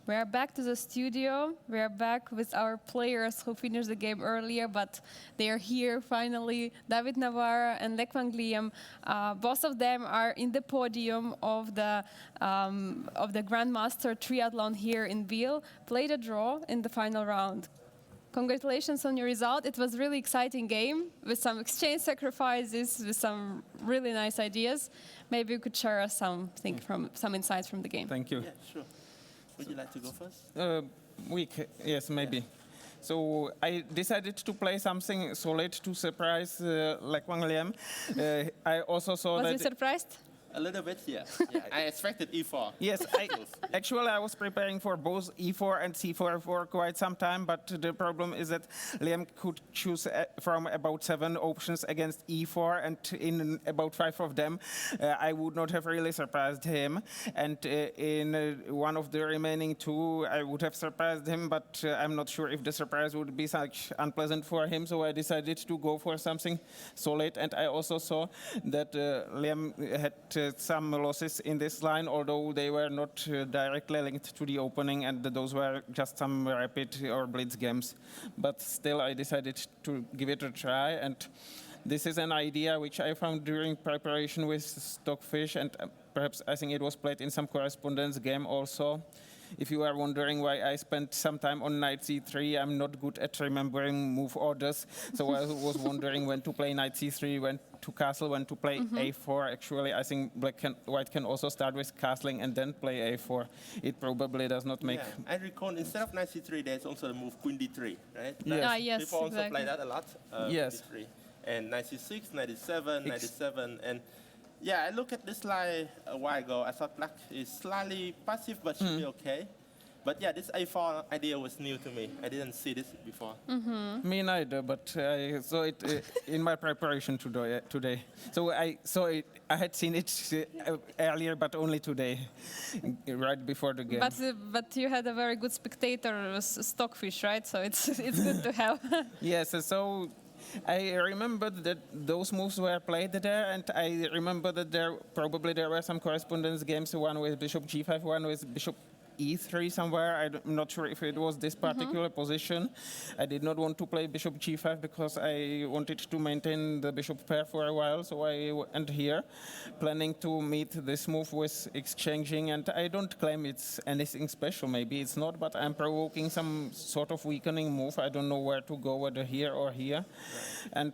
We are back to the studio. We are back with our players who finished the game earlier, but they are here finally. David Navara and Quang Liem. Both of them are in the podium of the Grandmaster Triathlon here in Biel. Played a draw in the final round. Congratulations on your result. It was a really exciting game with some exchange sacrifices, with some really nice ideas. Maybe you could share us some insights from the game. Thank you. Yeah, sure. Would you like to go first? Yes, maybe. So I decided to play something solid to surprise Quang Liem. I also saw Was that... you surprised? A little bit, yeah. I expected E4. Yes, actually I was preparing for both E4 and C4 for quite some time, but the problem is that Liem could choose from about 7 options against E4, and in about 5 of them I would not have really surprised him. And in one of the remaining 2 I would have surprised him, but I'm not sure if the surprise would be such unpleasant for him, so I decided to go for something solid. And I also saw that Liem had some losses in this line, although they were not directly linked to the opening, and those were just some rapid or blitz games. But still, I decided to give it a try, and this is an idea which I found during preparation with Stockfish, and perhaps I think it was played in some correspondence game also. If you are wondering why I spent some time on knight c3, I'm not good at remembering move orders, so I was wondering when to play knight c3, when to castle, when to play a4. Actually, I think white can also start with castling and then play a4. It probably does not make... Yeah, I recall instead of knight c3, there's also the move queen d3, right? Yes, yes, people also exactly. play that a lot. Yes. D3. And knight c6, knight d7, knight d7, and yeah, I looked at this line a while ago. I thought black is slightly passive, but should be okay. But yeah, this a4 idea was new to me. I didn't see this before. Me neither, but I saw it in my preparation today. So I saw it. I had seen it earlier, but only today, right before the game. But you had a very good spectator, Stockfish, right? So it's good to have. Yes, so I remember that those moves were played there, and I remember that there were some correspondence games, one with bishop g5, one with bishop e3 somewhere. I'm not sure if it was this particular position. I did not want to play bishop g5 because I wanted to maintain the bishop pair for a while, so I went here, planning to meet this move with exchanging, and I don't claim it's anything special. Maybe it's not, but I'm provoking some sort of weakening move. I don't know where to go, whether here or here. And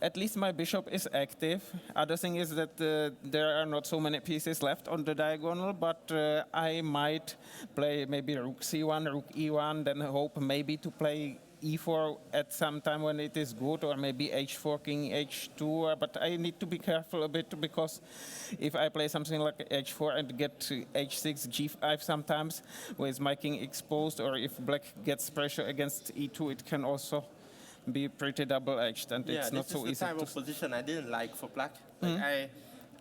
at least my bishop is active. Other thing is that there are not so many pieces left on the diagonal, but I might play maybe rook c1, rook e1, then hope maybe to play e4 at some time when it is good, or maybe h4, king h2, but I need to be careful a bit, because if I play something like h4 and get to h6, g5 sometimes with my king exposed, or if black gets pressure against e2, it can also be pretty double-edged, and it's not so easy. This is the type of position I didn't like for black. Like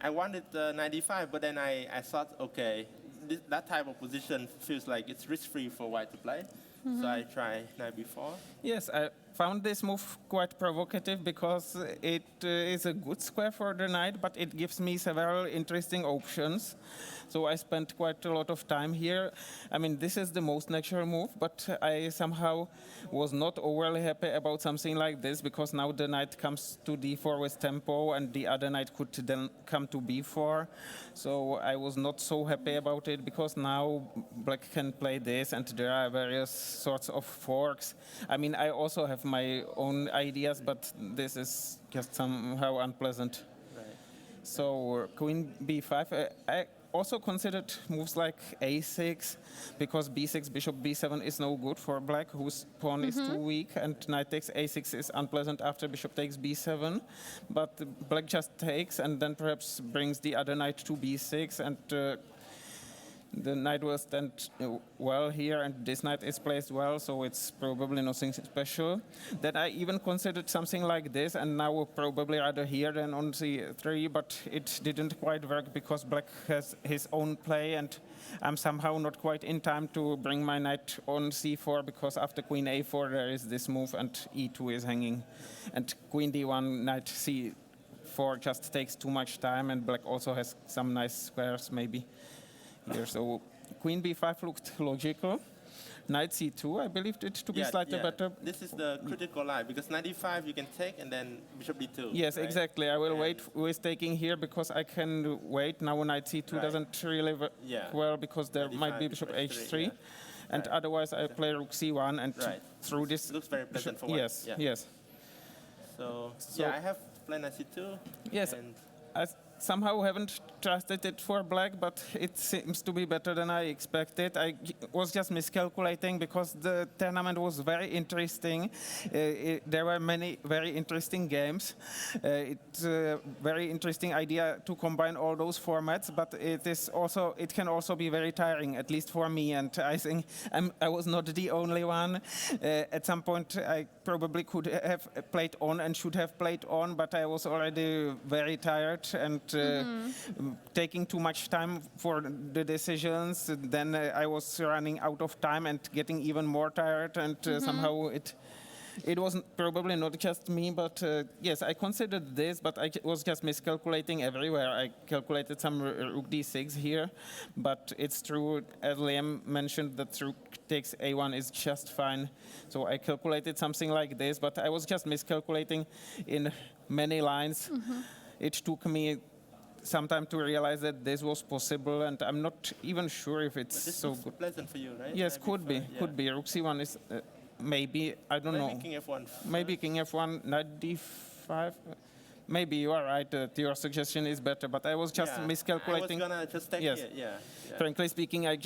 I wanted 95, but then I thought, okay, that type of position feels like it's risk-free for white to play. So I try knight b4. Yes, I found this move quite provocative because it is a good square for the knight, but it gives me several interesting options. So I spent quite a lot of time here. I mean, this is the most natural move, but I somehow was not overly happy about something like this, because now the knight comes to d4 with tempo, and the other knight could then come to b4. So I was not so happy about it, because now black can play this, and there are various sorts of forks. I mean, I also have my own ideas, but this is just somehow unpleasant. Right. So queen b5. I also considered moves like a6, because b6, bishop b7 is no good for black, whose pawn is too weak, and knight takes a6 is unpleasant after bishop takes b7. But black just takes, and then perhaps brings the other knight to b6, and the knight will stand well here, and this knight is placed well, so it's probably nothing special. Then I even considered something like this, and now probably rather here than on c3, but it didn't quite work because black has his own play, and I'm somehow not quite in time to bring my knight on c4, because after queen a4 there is this move, and e2 is hanging. And queen d1, knight c4 just takes too much time, and black also has some nice squares maybe here. So queen b5 looked logical. Knight c2, I believed it to be slightly better. This is the critical line because knight e5 you can take and then bishop d2. Yes, right? exactly. I will wait with taking here because I can wait. Now knight c2 doesn't really work well because there might be bishop h3. And otherwise I play rook c1 and through this... It looks very pleasant for white. Yes, yes. So yeah, I have played knight c2. Yes, and I somehow haven't trusted it for black, but it seems to be better than I expected. I was just miscalculating because the tournament was very interesting. There were many very interesting games. It's a very interesting idea to combine all those formats, but it can also be very tiring, at least for me. And I think I was not the only one. At some point, I probably could have played on and should have played on, but I was already very tired and taking too much time for the decisions. Then I was running out of time and getting even more tired, and somehow it wasn't probably not just me, but yes, I considered this, but I was just miscalculating everywhere. I calculated some rook d6 here, but it's true, as Liem mentioned, that rook takes a1 is just fine. So I calculated something like this, but I was just miscalculating in many lines. It took me some time to realize that this was possible, and I'm not even sure if it's so good. Pleasant for you, right? Yes, could be. Rook c1 is maybe, I don't know. King f1. Maybe king f1, knight d5. Maybe you are right. Your suggestion is better, but I was just miscalculating. I was gonna just take it. Yeah. Frankly speaking, I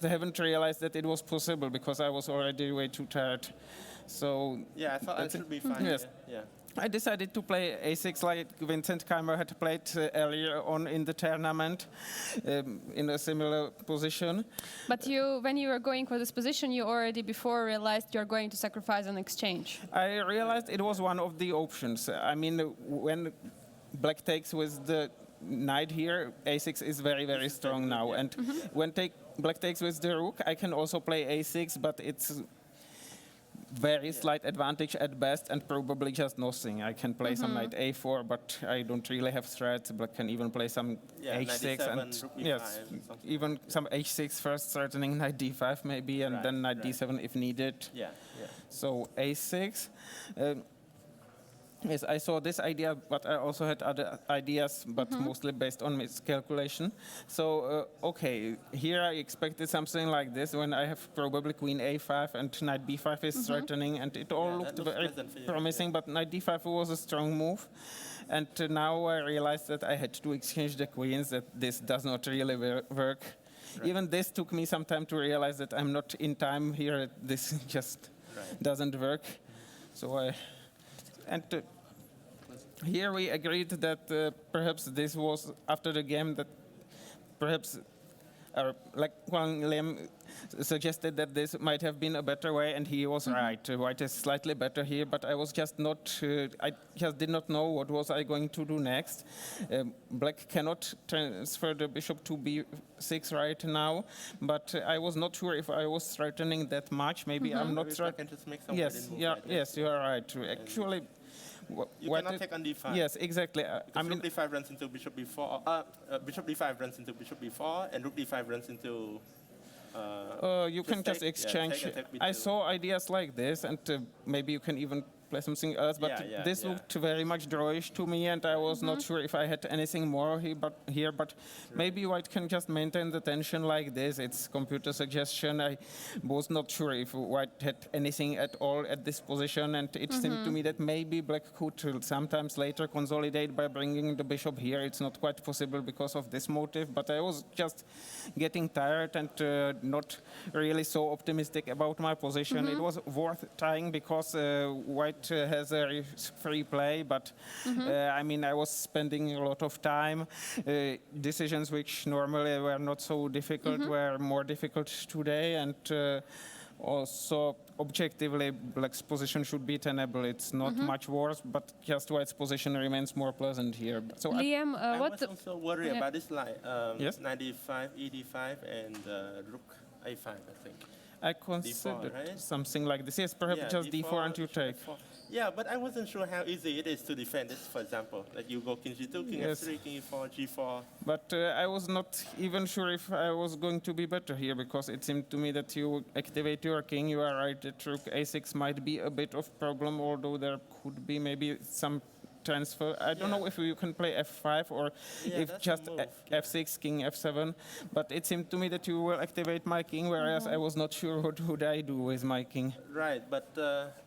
haven't realized that it was possible because I was already way too tired. So yeah, I thought it should be fine. Yes. Yeah. I decided to play a6 like Vincent Keimer had played earlier on in the tournament in a similar position. But when you were going for this position, you already before realized you're going to sacrifice an exchange. I realized it was one of the options. I mean, when black takes with the knight here, a6 is very, very strong now. And when black takes with the rook, I can also play a6, but it's very slight advantage at best, and probably just nothing. I can play some knight a4, but I don't really have threats. Black can even play some h6 and even some h6 first, threatening knight d5 maybe, and then knight d7 if needed. So a6. Yes, I saw this idea, but I also had other ideas, but mostly based on miscalculation. So, okay, here I expected something like this when I have probably queen a5 and knight b5 is threatening, and it all looked very promising, but knight d5 was a strong move. And now I realized that I had to exchange the queens, that this does not really work. Even this took me some time to realize that I'm not in time here, this just doesn't work. So here we agreed that perhaps this was after the game that perhaps like Quang Liem suggested that this might have been a better way, and he was right. White is slightly better here, but I was just not, I just did not know what was I going to do next. Black cannot transfer the bishop to b6 right now, but I was not sure if I was threatening that much. Maybe I'm not threatening. Yes, yes, you are right. Actually, you cannot take on d5. Yes, exactly. I mean, rook d5 runs into bishop b4. Bishop d5 runs into bishop b4, and rook d5 runs into. You can just exchange. I saw ideas like this, and maybe you can even play something else. But this looked very much drawish to me, and I was not sure if I had anything more here. But maybe White can just maintain the tension like this. It's computer suggestion. I was not sure if White had anything at all at this position, and it seemed to me that maybe Black could sometimes later consolidate by bringing the bishop here. It's not quite possible because of this motive, but I was just getting tired and not really so optimistic about my position. It was worth trying because White has a free play, but I mean, I was spending a lot of time. Decisions which normally were not so difficult were more difficult today, and also objectively Black's position should be tenable. It's not much worse, but just White's position remains more pleasant here. So Liam, I was also worried about this line, yes? knight d5, ed5, and rook a5, I think. I considered D4, right? something like this. Yes, perhaps just d4 and you take. Yeah, but I wasn't sure how easy it is to defend this, for example. Like you go king g2, king Yes. f3, king e4, g4. But I was not even sure if I was going to be better here because it seemed to me that you activate your king. You are right that rook a6 might be a bit of problem, although there could be maybe some transfer. I don't Yeah. know if you can play f5 or Yeah, if that's a just move, yeah. f6, king f7. But it seemed to me that you will activate my king, whereas I was not sure what would I do with my king. Right, but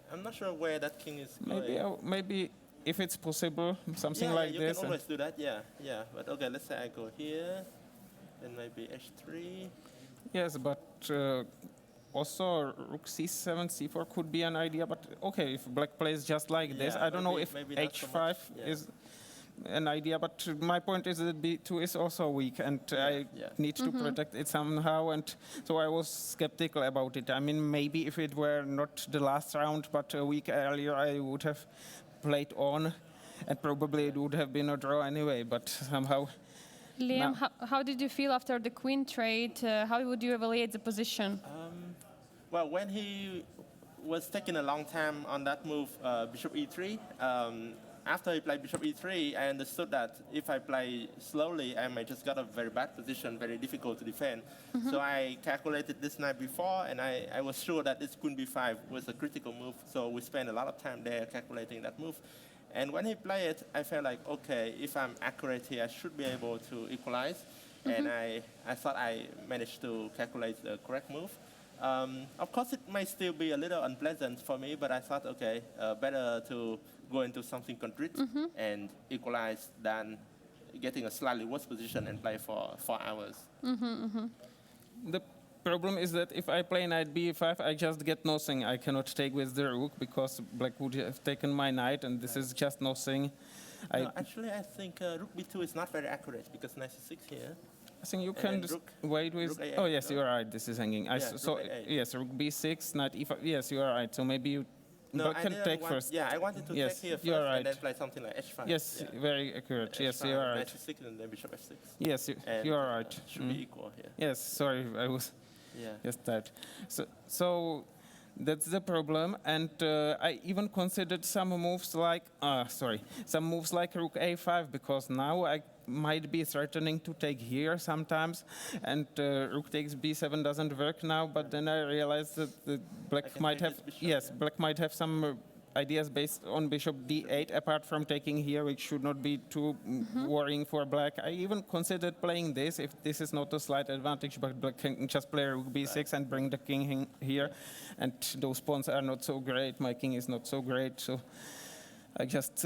I'm not sure where that king is going. Maybe if it's possible, something yeah, like you this. can always do that, yeah, yeah. But okay, let's say I go here, then maybe h3. Yes, but also rook c7, c4 could be an idea. But okay, if black plays just like this, Yeah, I don't know if maybe not so h5 much, yeah. is an idea. But my point is that b2 is also weak, and I yeah. need to protect it somehow. And so I was skeptical about it. I mean, maybe if it were not the last round, but a week earlier, I would have played on, and probably it would have been a draw anyway. But somehow. Liam, Now- how did you feel after the queen trade? How would you evaluate the position? Well, when he was taking a long time on that move, bishop e3, after he played bishop e3, I understood that if I play slowly, I might just got a very bad position, very difficult to defend. So I calculated this night before, and I was sure that this queen b5 was a critical move. So we spent a lot of time there calculating that move. And when he played it, I felt like, okay, if I'm accurate here, I should be able to equalize. And I thought I managed to calculate the correct move. Of course, it may still be a little unpleasant for me, but I thought, okay, better to go into something concrete and equalize than getting a slightly worse position and play for 4 hours. The problem is that if I play knight b5, I just get nothing. I cannot take with the rook because black would have taken my knight, and this is just nothing. No, actually, I think rook b2 is not very accurate because knight c6 here. I think you And can then just rook- wait with. rook a8, Oh yes, no? you are right. This is hanging. Yeah, So rook a8. yes, rook b6, knight e5. Yes, you are right. So maybe you. No, Black I can didn't take want, first. Yeah, I wanted to Yes, take here first you are right. and then play something like h5. Yes, yeah. very accurate. Yes, you h5, are knight right. c6 and then bishop f6. Yes, And, you are right. Should be equal here. Yes, sorry, I was Yeah. just that. So that's the problem, and I even considered some moves like rook a5 because now I might be threatening to take here sometimes, and rook takes b7 doesn't work now. But then I realized that the I black can might take have this bishop, black might have some ideas based on bishop d8 apart from taking here, which should not be too worrying for black. I even considered playing this if this is not a slight advantage, but black can just play rook b6 and bring the king here, and those pawns are not so great. My king is not so great, so I just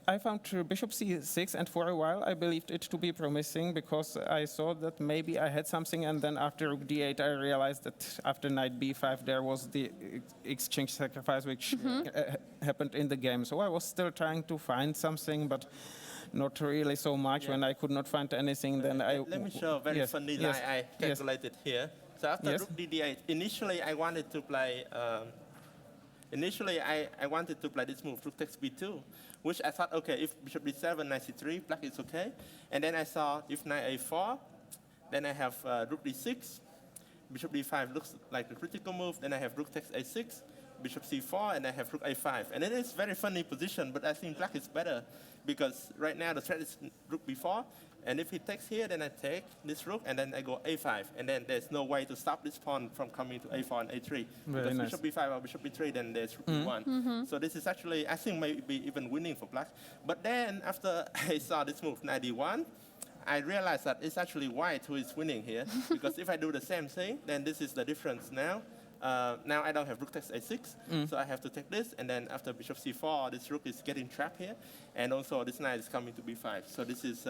I found bishop c6, and for a while I believed it to be promising because I saw that maybe I had something, and then after rook d8 I realized that after knight b5 there was the exchange sacrifice which happened in the game. So I was still trying to find something, but not really so much. Yeah. When I could not find anything, then I... Let me show a very Yes, funny yes, lie I yes. calculated here. So after Yes. rook d8, initially I wanted to play. I wanted to play this move, rook takes b2, which I thought, okay, if bishop d7, knight c3, black is okay. And then I saw if knight a4, then I have rook d6, bishop d5 looks like a critical move. Then I have rook takes a6, bishop c4, and I have rook a5. And it is very funny position, but I think black is better because right now the threat is rook b4. And if he takes here, then I take this rook, and then I go a5. And then there's no way to stop this pawn from coming to a4 and a3. Very because nice. bishop b5 or bishop b3, then there's rook b1. So this is actually, I think, maybe even winning for black. But then after I saw this move, knight d1, I realized that it's actually white who is winning here. Because if I do the same thing, then this is the difference now. Now I don't have rook takes a6, so I have to take this, and then after bishop c4, this rook is getting trapped here, and also this knight is coming to b5. So this is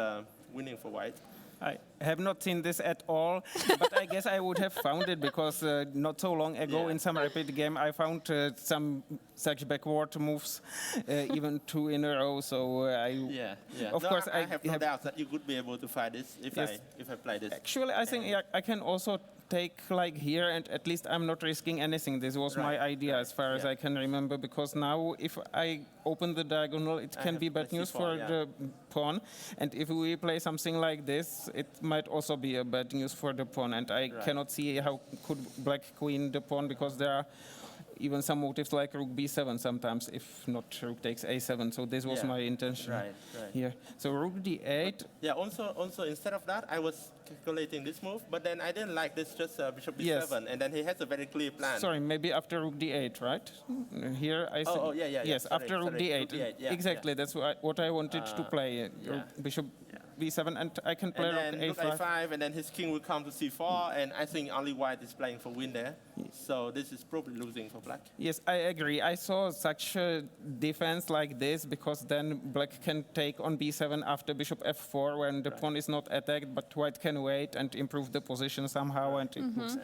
winning for white. I have not seen this at all, but I guess I would have found it because not so long ago Yeah. in some rapid game I found some such backward moves, even 2 in a row. So Yeah. Of No, course, I have no doubt that you would be able to fight this if Yes. if I play this. Actually, I think I can also take like here, and at least I'm not risking anything. This was my Right, idea as far as yeah. I can remember, because now if I open the diagonal, it can have be bad play news c4, for yeah. the pawn. And if we play something like this, it might also be a bad news for the pawn. And I Right. cannot see how could black queen the pawn, because there are even some motifs like rook b7 sometimes, if not rook takes a7. So this was Yeah. my intention Right. here. So rook d8. Yeah. Also instead of that, I was calculating this move, but then I didn't like this. Just bishop b7, Yes. and then he has a very clear plan. Sorry, maybe after rook d8, right? Here I see. Oh, yeah. Yes, Sorry, after rook sorry, d8. rook d8, yeah, Exactly, yeah. that's what I wanted to play. yeah. Bishop b7, and I can play And then rook rook a5. a5, and then his king will come to c4, and I think only white is playing for win there. So this is probably losing for black. Yes, I agree. I saw such a defense like this because then black can take on b7 after bishop f4 when the pawn is not attacked, but white can wait and improve the position somehow, and it looks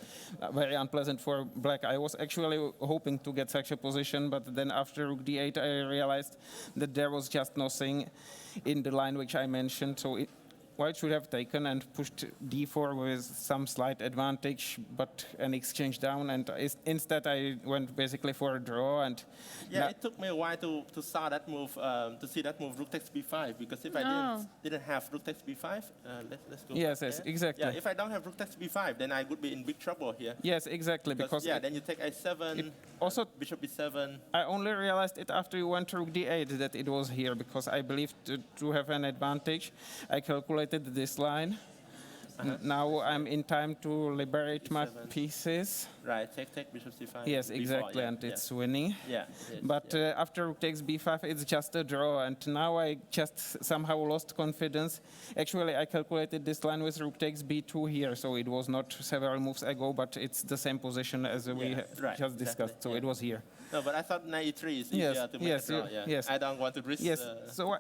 very unpleasant for black. I was actually hoping to get such a position, but then after rook d8 I realized that there was just nothing in the line which I mentioned. So white should have taken and pushed d4 with some slight advantage, but an exchange down, and instead I went basically for a draw. And Yeah, it took me a while to saw that move, to see that move rook takes b5, because if I didn't have rook takes b5, let's go. Yes, back yes, there. exactly. Yeah, if I don't have rook takes b5, then I would be in big trouble here. Yes, exactly, because yeah, then you take a7, also bishop b7. I only realized it after you went to rook d8 that it was here, because I believed to have an advantage. I calculated this line. Now I'm in time to liberate my pieces. Right, take bishop c5. Yes, b4, exactly, yeah, and it's winning. Yeah. Yes, But after rook takes b5, it's just a draw, and now I just somehow lost confidence. Actually, I calculated this line with rook takes b2 here, so it was not several moves ago, but it's the same position as we just discussed, so it was here. No, but I thought knight e3 is easier to make a draw. Yes. I don't want to risk. Yes, so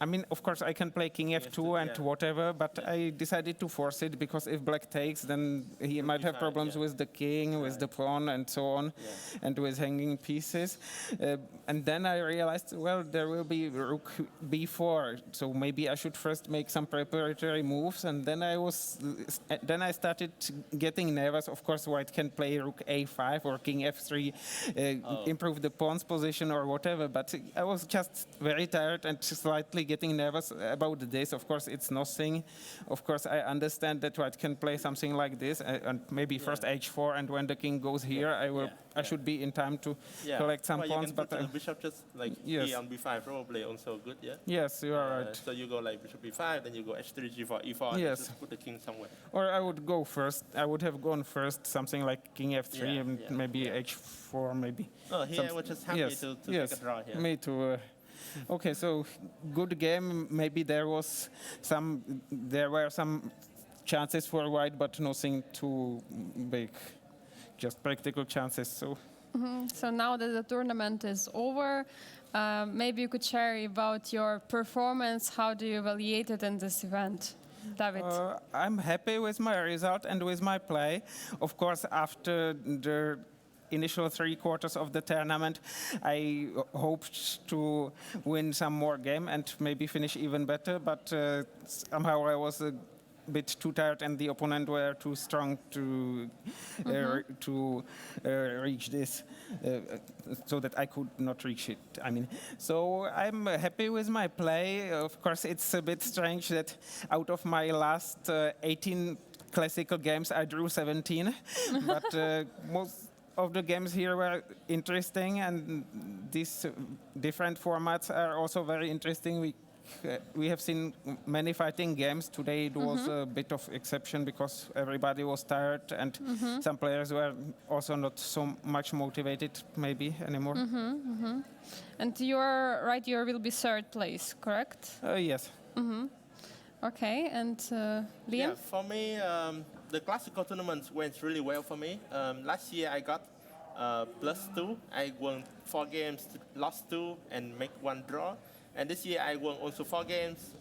I mean, of course, I can play king f2 and whatever, but I decided to force it, because if black takes, then he might have problems with the king, with the pawn, and so on, and with hanging pieces. And then I realized, well, there will be rook b4, so maybe I should first make some preparatory moves, and then I started getting nervous. Of course, white can play rook a5 or king f3, improve the pawn's position or whatever, but I was just very tired and slightly getting nervous about this. Of course, it's nothing. Of course, I understand that white can play something like this, and maybe first h4, and when the king goes here, I should be in time to collect some pawns. But the bishop just like yes. e on b5 probably also good, yeah. Yes, you are right. So you go like bishop b5, then you go h3, g4, e4, and Yes. just put the king somewhere. Or I would go first. I would have gone first, something like king f3 and maybe h4, maybe. Oh, here I was just happy to take a draw here. Me too. Okay, so good game. Maybe there were some chances for white, but nothing too big, just practical chances. So now that the tournament is over, maybe you could share about your performance. How do you evaluate it in this event, David? I'm happy with my result and with my play. Of course, after the initial 3 quarters of the tournament, I hoped to win some more game and maybe finish even better, but somehow I was a bit too tired and the opponent were too strong to reach this, so that I could not reach it. I mean, so I'm happy with my play. Of course, it's a bit strange that out of my last 18 classical games, I drew 17, but most of the games here were interesting, and these different formats are also very interesting. We have seen many fighting games. Today it was a bit of exception because everybody was tired, and some players were also not so much motivated maybe anymore. And you're right, you will be 3rd place, correct? Yes. Okay, and Liam? Yeah, for me, the classical tournaments went really well for me. Last year I got +2. I won 4 games, lost 2, and make 1 draw. And this year I won also 4 games,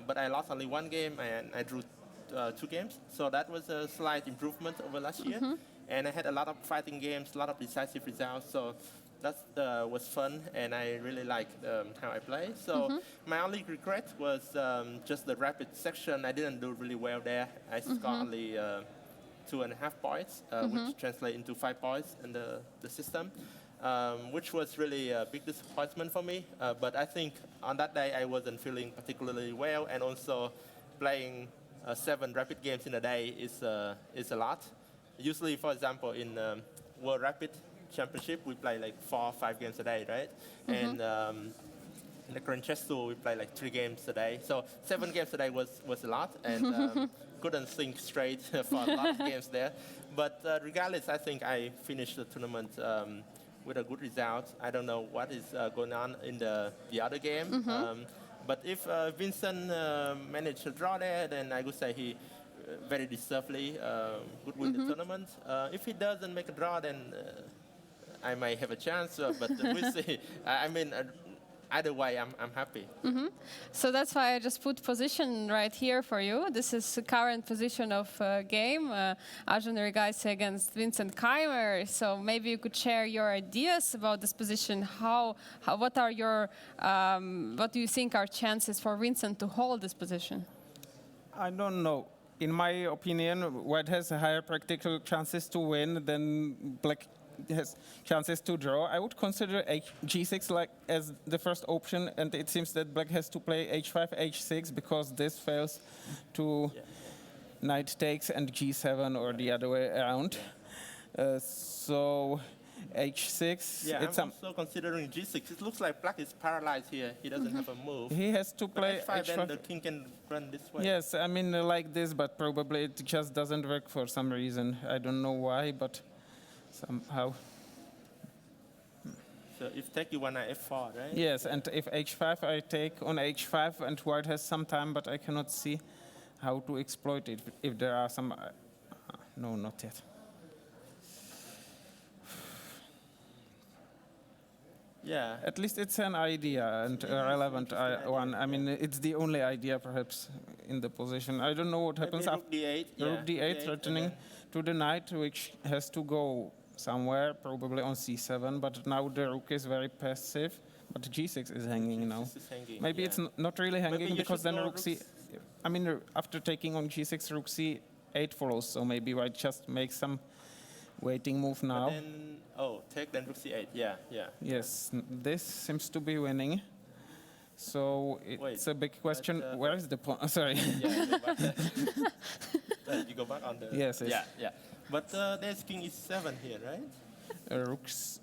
but I lost only 1 game, and I drew 2 games. So that was a slight improvement over last year. And I had a lot of fighting games, a lot of decisive results. So that was fun, and I really liked how I play. So my only regret was just the rapid section. I didn't do really well there. I scored only 2.5 points, which translate into 5 points in the system, which was really a big disappointment for me. But I think on that day I wasn't feeling particularly well, and also playing 7 rapid games in a day is a lot. Usually, for example, in World Rapid championship, we play like 4 or 5 games a day, right? And in the current chess tour, we play like 3 games a day. So 7 games a day was a lot, and couldn't think straight for a lot of games there. But regardless, I think I finished the tournament with a good result. I don't know what is going on in the other game. But if Vincent managed to draw there, then I would say he very deservedly would win the tournament. If he doesn't make a draw, then I might have a chance, but we'll see. I mean, either way, I'm happy. So that's why I just put position right here for you. This is the current position of game. Arjun Rigaisi against Vincent Keimer. So maybe you could share your ideas about this position. What are your, what do you think are chances for Vincent to hold this position? I don't know. In my opinion, White has higher practical chances to win than Black has chances to draw. I would consider G6 like as the first option, and it seems that Black has to play H5, H6 because this fails to Knight takes and G7 or the other way around. So H6. Yeah, it's I'm also considering G6. It looks like Black is paralyzed here. He doesn't have a move. He has to play H5, H5. then the king can run this way. Yes, I mean like this, but probably it just doesn't work for some reason. I don't know why, but somehow. So if take, you want F4, right? Yes, and if H5, I take on H5, and White has some time, but I cannot see how to exploit it. If there are some, no, not yet. Yeah. At least it's an idea and a relevant one. I mean, it's the only idea perhaps in the position. I don't know what happens Maybe after Rook D8. Yeah, Rook D8 threatening to the knight, which has to go somewhere, probably on C7. But now the rook is very passive. But G6 is hanging now. This is hanging, Maybe it's not really Maybe hanging you because should then go rook C. I mean, after taking on G6, rook C8 follows. So maybe White just makes some waiting move now. But then, take then Rook C8. Yeah, yeah. Yes, this seems to be winning. So it's a big question. Where is the pawn? Oh, sorry. Yeah, go back. You go back on the. Yes, yes. Yeah, yeah. But there's King E7 here, right? Rook's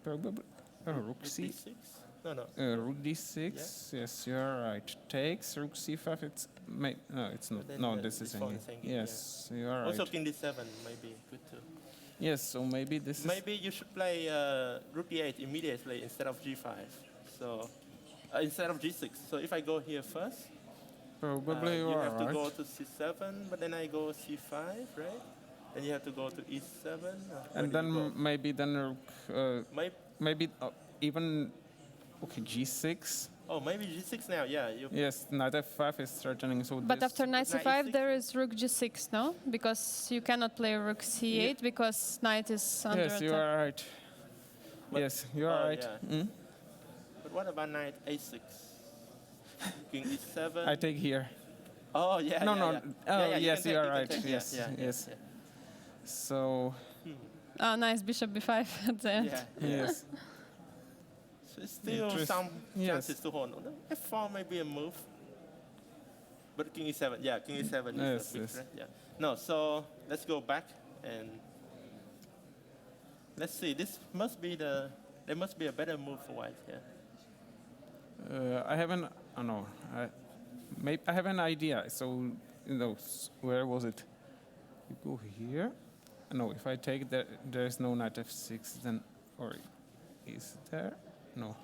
probably. Rook C. D6? No. Rook D6. Yes, you're right. Takes Rook C5. It's no, it's not. No, this is hanging. Yes, you are right. Also King D7 might be good too. Yes, so maybe this is. Maybe you should play Rook D8 immediately instead of G5. So instead of G6. So if I go here first, Probably you you are have to right. go to C7, but then I go C5, right? Then you have to go to E7. And then maybe then Rook. Maybe even okay G6. Oh, maybe G6 now. Yeah. Yes, Knight F5 is threatening. So But this after Knight Knight C5, E6? there is Rook G6, no? Because you cannot play Rook C8 because Knight is under Yes, you attack. are right. But- Yes, you are right. yeah. But what about Knight A6? King E7. I take here. Oh yeah. No, yeah, no. yeah. Oh, Yeah, yeah, yes, you you can are right. take, Yes, yeah, yes. yeah. So Nice, Bishop B5 at the end. Yeah. yes, So it's still some Yes. chances to hold. F4 may be a move. But King E7, yeah, King E7 Yes, is a big yes. threat. Yeah. No, so let's go back and let's see. There must be a better move for White. Yeah. I have an. Oh no, I have an idea. So where was it? You go here. No, if I take that, there is no Knight F6. Then, or is there? No.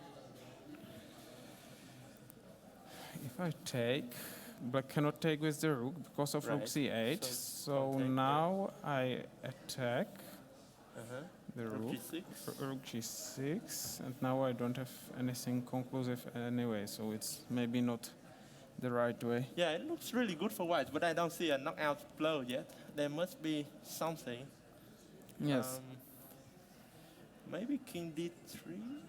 If I take, Black cannot take with the rook because of Rook Right. C8. So So don't take, now I attack Uh-huh. the Rook rook. G6. Rook G6, and now I don't have anything conclusive anyway, so it's maybe not the right way. Yeah, it looks really good for White, but I don't see a knockout blow yet. There must be something. Yes. Maybe King D3.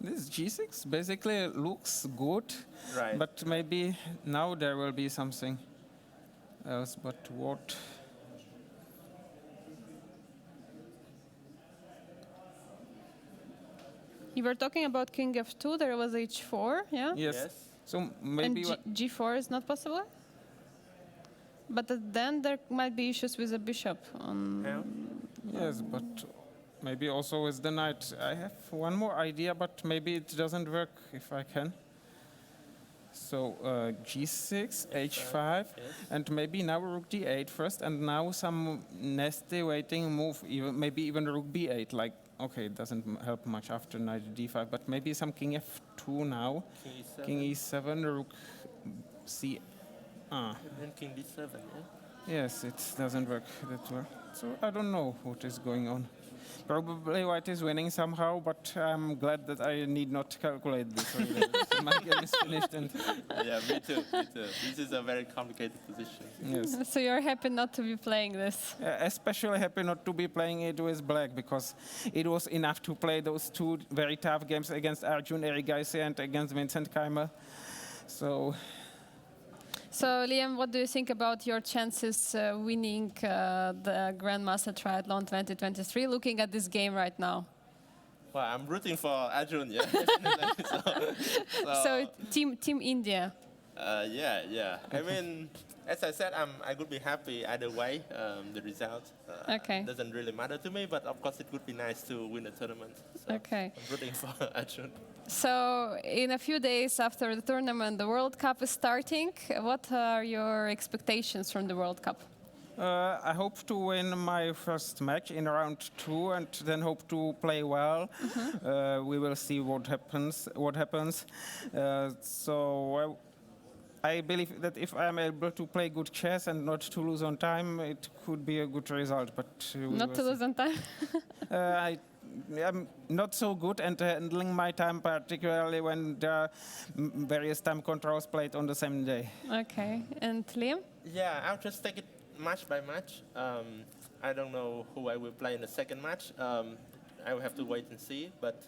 This G6 basically looks good, Right. but maybe now there will be something else, but what? You were talking about King F2, there was H4, yeah? Yes. So maybe And G4 is not possible? But then there might be issues with the bishop. Yeah. yes, but maybe also with the knight. I have one more idea, but maybe it doesn't work if I can. So g6, h5, Yes. and maybe now rook d8 first, and now some nasty waiting move, maybe even rook b8. Like, okay, it doesn't help much after knight d5, but maybe some king f2 now. King e7. King e7, rook c. And then king d7, yeah? Yes, it doesn't work that well. So I don't know what is going on. Probably white is winning somehow, but I'm glad that I need not calculate this. My game is finished, and Yeah, me too, me too. This is a very complicated position. yes. So you're happy not to be playing this. Especially happy not to be playing it with black, because it was enough to play those two very tough games against Arjun Erigaisi and against Vincent Keimer. So So, Liam, what do you think about your chances winning the Grandmaster Triathlon 2023, looking at this game right now? Well, I'm rooting for Arjun, yeah. Definitely. So, Team India. Yeah. I mean, as I said, I could be happy either way. The result Okay. doesn't really matter to me, but of course it would be nice to win the tournament. So Okay. I'm rooting for Arjun. So, in a few days after the tournament, the World Cup is starting. What are your expectations from the World Cup? I hope to win my first match in round 2, and then hope to play well. We will see what happens. So I believe that if I'm able to play good chess and not to lose on time, it could be a good result. But we Not will to see. lose on time. I'm not so good at handling my time, particularly when there are various time controls played on the same day. Okay. And Liam? Yeah, I'll just take it match by match. I don't know who I will play in the second match. I will have to wait and see. But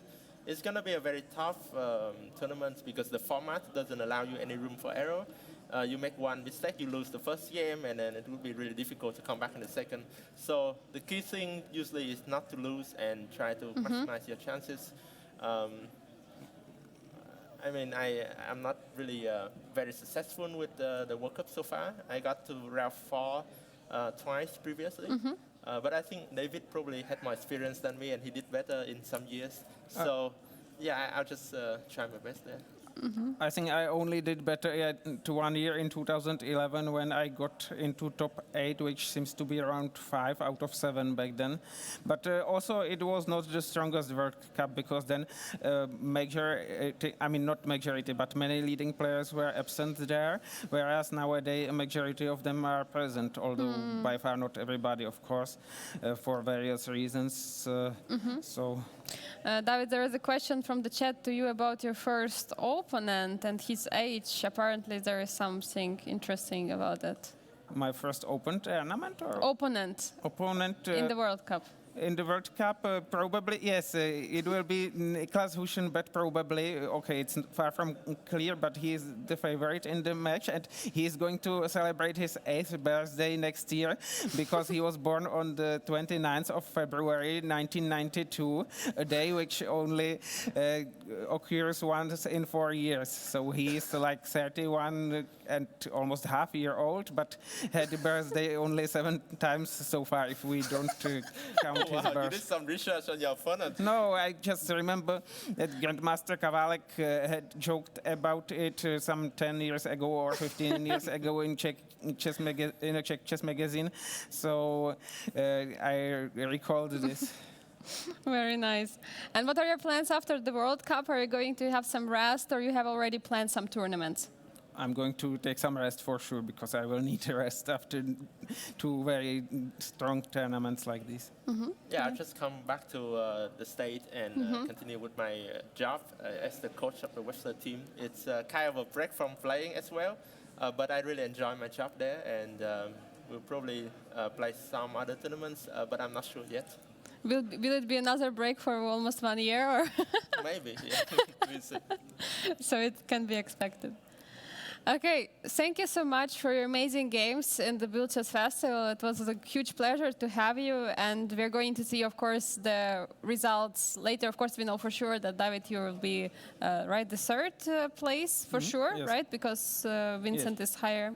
it's going to be a very tough tournament because the format doesn't allow you any room for error. You make one mistake, you lose the first game, and then it will be really difficult to come back in the second. So the key thing usually is not to lose and try to maximize your chances. I mean, I'm not really very successful with the World Cup so far. I got to round 4 twice previously. But I think David probably had more experience than me, and he did better in some years. So, yeah, I'll just try my best there. I think I only did better to 1 year in 2011 when I got into top 8, which seems to be around 5 out of 7 back then. But also it was not the strongest World Cup because then not majority, but many leading players were absent there, whereas nowadays a majority of them are present, although by far not everybody, of course, for various reasons. So. David, there is a question from the chat to you about your first opponent and his age. Apparently, there is something interesting about that. My first open tournament or Opponent opponent in the World Cup. in the World Cup, probably yes. It will be Niklas Hushen, but probably okay. It's far from clear, but he is the favorite in the match, and he is going to celebrate his 8th birthday next year because he was born on the 29th of February 1992, a day which only occurs once in 4 years. So he is like 31 and almost half year old, but had a birthday only 7 times so far if we don't count his Wow, you birth. did some research on your opponent. No, I just remember that Grandmaster Kavalek had joked about it some 10 years ago or 15 years ago in a Czech chess magazine. So I recalled this. Very nice. And what are your plans after the World Cup? Are you going to have some rest, or you have already planned some tournaments? I'm going to take some rest for sure because I will need a rest after 2 very strong tournaments like this. Yeah, I'll just come back to the state and continue with my job as the coach of the Western team. It's kind of a break from playing as well, but I really enjoy my job there, and we'll probably play some other tournaments, but I'm not sure yet. Will it be another break for almost 1 year, or Maybe, yeah. We'll see. so it can be expected? Okay, thank you so much for your amazing games in the Biel Chess Festival. It was a huge pleasure to have you, and we're going to see, of course, the results later. Of course, we know for sure that David, you will be right the third place for sure, Yes. right? Because Vincent is higher,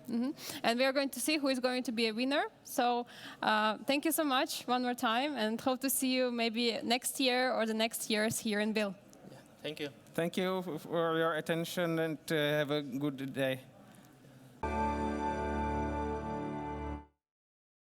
and we are going to see who is going to be a winner. So thank you so much one more time, and hope to see you maybe next year or the next years here in Biel. Thank you. Thank you for your attention and have a good day.